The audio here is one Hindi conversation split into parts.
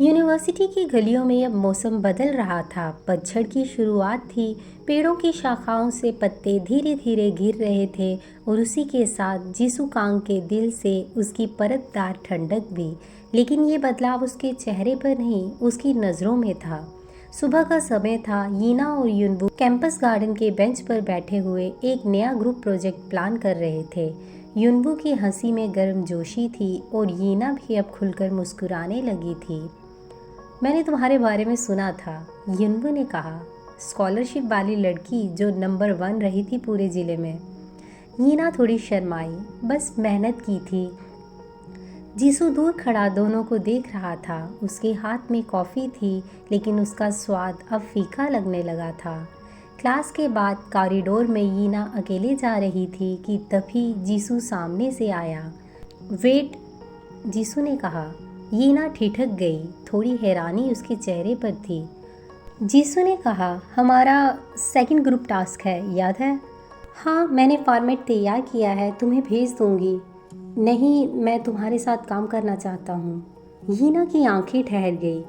यूनिवर्सिटी की गलियों में अब मौसम बदल रहा था। पतझड़ की शुरुआत थी। पेड़ों की शाखाओं से पत्ते धीरे धीरे गिर रहे थे और उसी के साथ जीसू कांग के दिल से उसकी परतदार ठंडक भी। लेकिन ये बदलाव उसके चेहरे पर नहीं, उसकी नज़रों में था। सुबह का समय था। यीना और युनवू कैंपस गार्डन के बेंच पर बैठे हुए एक नया ग्रुप प्रोजेक्ट प्लान कर रहे थे। युनवू की हंसी में गर्मजोशी थी और यीना भी अब खुलकर मुस्कुराने लगी थी। मैंने तुम्हारे बारे में सुना था, युनवू ने कहा। स्कॉलरशिप वाली लड़की जो नंबर 1 रही थी पूरे ज़िले में। यीना थोड़ी शर्माई। बस मेहनत की थी। जीसू दूर खड़ा दोनों को देख रहा था। उसके हाथ में कॉफ़ी थी, लेकिन उसका स्वाद अब फीका लगने लगा था। क्लास के बाद कॉरिडोर में यीना अकेले जा रही थी कि तभी जीसू सामने से आया। वेट, जीसू ने कहा। यीना ठिठक गई। थोड़ी हैरानी उसके चेहरे पर थी। जीसू ने कहा, हमारा सेकंड ग्रुप टास्क है, याद है? हाँ, मैंने फॉर्मेट तैयार किया है, तुम्हें भेज दूंगी। नहीं, मैं तुम्हारे साथ काम करना चाहता हूँ। यीना की आंखें ठहर गई।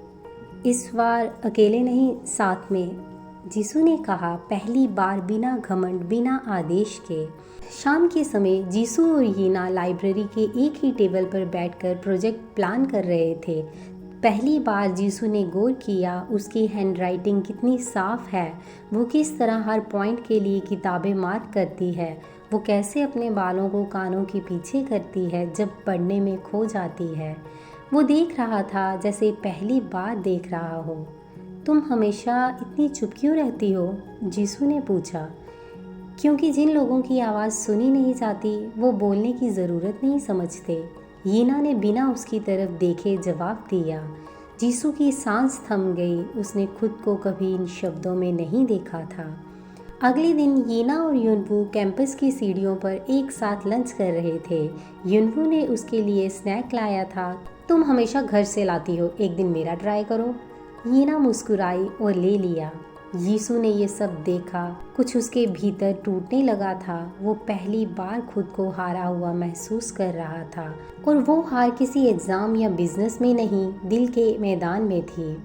इस बार अकेले नहीं, साथ में, जीसू ने कहा, पहली बार बिना घमंड, बिना आदेश के। शाम के समय जीसू और यीना लाइब्रेरी के एक ही टेबल पर बैठकर प्रोजेक्ट प्लान कर रहे थे। पहली बार जीसू ने गौर किया, उसकी हैंडराइटिंग कितनी साफ है। वो किस तरह हर पॉइंट के लिए किताबें मार्क करती है। वो कैसे अपने बालों को कानों के पीछे करती है जब पढ़ने में खो जाती है। वो देख रहा था जैसे पहली बार देख रहा हो। तुम हमेशा इतनी चुप क्यों रहती हो? जीसू ने पूछा। क्योंकि जिन लोगों की आवाज़ सुनी नहीं जाती वो बोलने की ज़रूरत नहीं समझते। यीना ने बिना उसकी तरफ देखे जवाब दिया। जीसू की सांस थम गई। उसने खुद को कभी इन शब्दों में नहीं देखा था। अगले दिन यीना और युनवू कैंपस की सीढ़ियों पर एक साथ लंच कर रहे थे। युनवू ने उसके लिए स्नैक लाया था। तुम हमेशा घर से लाती हो, एक दिन मेरा ट्राई करो। यीना मुस्कुराई और ले लिया। यीशु ने ये सब देखा। कुछ उसके भीतर टूटने लगा था। वो पहली बार खुद को हारा हुआ महसूस कर रहा था, और वो हार किसी एग्ज़ाम या बिजनेस में नहीं, दिल के मैदान में थी।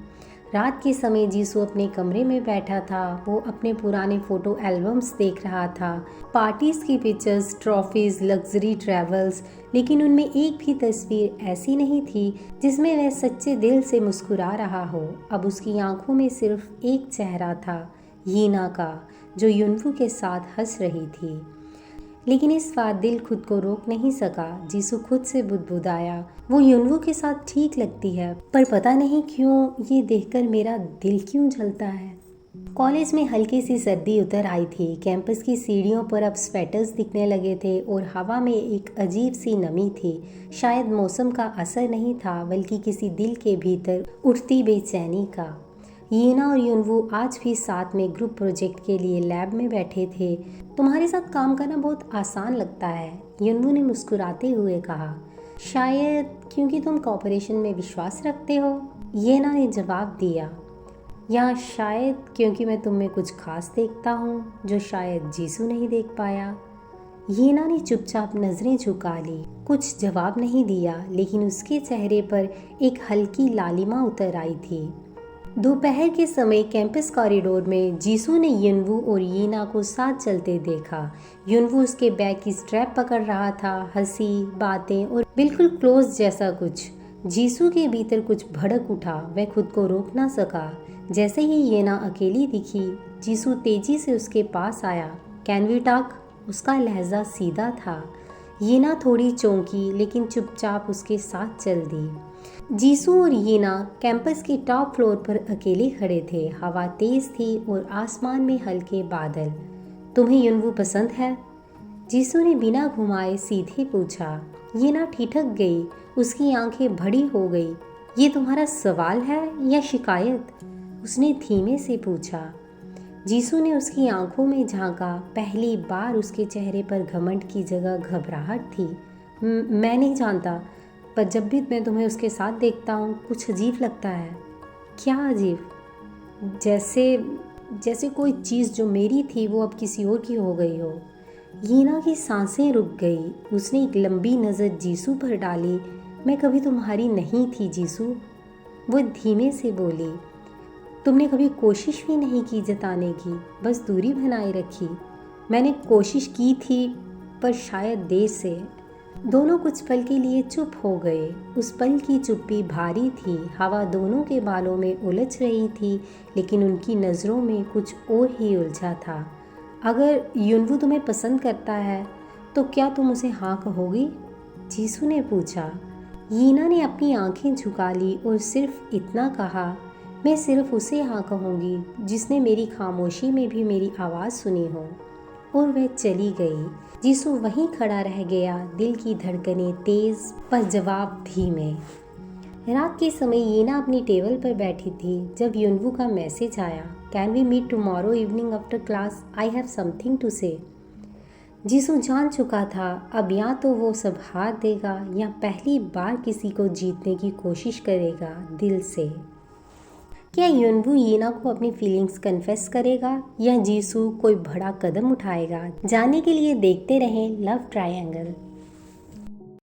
रात के समय जीसू अपने कमरे में बैठा था। वो अपने पुराने फ़ोटो एल्बम्स देख रहा था, पार्टीज़ की पिक्चर्स, ट्रॉफीज़, लग्जरी ट्रैवल्स, लेकिन उनमें एक भी तस्वीर ऐसी नहीं थी जिसमें वह सच्चे दिल से मुस्कुरा रहा हो। अब उसकी आंखों में सिर्फ एक चेहरा था, यीना का, जो युनवू के साथ हंस रही थी। लेकिन इस बार दिल खुद को रोक नहीं सका। जीसू खुद से बुदबुदाया, वो युनवू के साथ ठीक लगती है, पर पता नहीं क्यों ये देखकर मेरा दिल क्यों जलता है। कॉलेज में हल्की सी सर्दी उतर आई थी। कैंपस की सीढ़ियों पर अब स्वेटर्स दिखने लगे थे और हवा में एक अजीब सी नमी थी। शायद मौसम का असर नहीं था, बल्कि किसी दिल के भीतर उठती बेचैनी का। यीना और युनवू आज भी साथ में ग्रुप प्रोजेक्ट के लिए लैब में बैठे थे। तुम्हारे साथ काम करना बहुत आसान लगता है, युनवू ने मुस्कुराते हुए कहा। शायद क्योंकि तुम कॉपरेशन में विश्वास रखते हो, यीना ने जवाब दिया। या शायद क्योंकि मैं तुम में कुछ खास देखता हूँ जो शायद जीसू नहीं देख पाया। यीना ने चुपचाप नज़रें झुका ली, कुछ जवाब नहीं दिया, लेकिन उसके चेहरे पर एक हल्की लालिमा उतर आई थी। दोपहर के समय कैंपस कॉरिडोर में जीसू ने युनवू और यीना को साथ चलते देखा। युनवू उसके बैग की स्ट्रैप पकड़ रहा था। हंसी, बातें और बिल्कुल क्लोज जैसा कुछ। जीसू के भीतर कुछ भड़क उठा। वह खुद को रोक ना सका। जैसे ही यीना अकेली दिखी, जीसू तेजी से उसके पास आया। Can we talk? उसका लहजा सीधा था। यीना थोड़ी चौंकी, लेकिन चुपचाप उसके साथ चल दी। जीसू और यीना कैंपस के टॉप फ्लोर पर अकेले खड़े थे। हवा तेज थी और आसमान में हल्के बादल। तुम्हें युनवू पसंद है? जीसू ने बिना घुमाए सीधे पूछा। यीना ठिठक गई। उसकी आंखें बड़ी हो गई। ये तुम्हारा सवाल है या शिकायत? उसने धीमे से पूछा। जीसू ने उसकी आंखों में झांका। पहली बार उसके चेहरे पर घमंड की जगह घबराहट थी। मैं नहीं जानता, पर जब भी मैं तुम्हें उसके साथ देखता हूँ कुछ अजीब लगता है। क्या अजीब? जैसे कोई चीज़ जो मेरी थी वो अब किसी और की हो गई हो। यीना की सांसें रुक गई। उसने एक लंबी नज़र जीसू पर डाली। मैं कभी तुम्हारी नहीं थी जीसू। वो धीमे से बोली, तुमने कभी कोशिश भी नहीं की जताने की, बस दूरी बनाए रखी। मैंने कोशिश की थी, पर शायद देर से। दोनों कुछ पल के लिए चुप हो गए। उस पल की चुप्पी भारी थी। हवा दोनों के बालों में उलझ रही थी, लेकिन उनकी नज़रों में कुछ और ही उलझा था। अगर युनवू तुम्हें पसंद करता है तो क्या तुम उसे हाँ कहोगी? जीसू ने पूछा। यीना ने अपनी आंखें झुका ली और सिर्फ इतना कहा, मैं सिर्फ उसे हाँ कहूँगी जिसने मेरी खामोशी में भी मेरी आवाज़ सुनी हो। और वह चली गई। जीसू वहीं खड़ा रह गया, दिल की धड़कनें तेज पर जवाब धीमे। रात के समय यीना अपनी टेबल पर बैठी थी जब युनवू का मैसेज आया, can we meet tomorrow evening after class, I have something to say. Jisoo जान चुका था अब या तो वो सब हार देगा या पहली बार किसी को जीतने की कोशिश करेगा दिल से। क्या युनवू यीना को अपनी फीलिंग्स कन्फेस करेगा या जीसू कोई बड़ा कदम उठाएगा? जानने के लिए देखते रहें लव ट्रायंगल।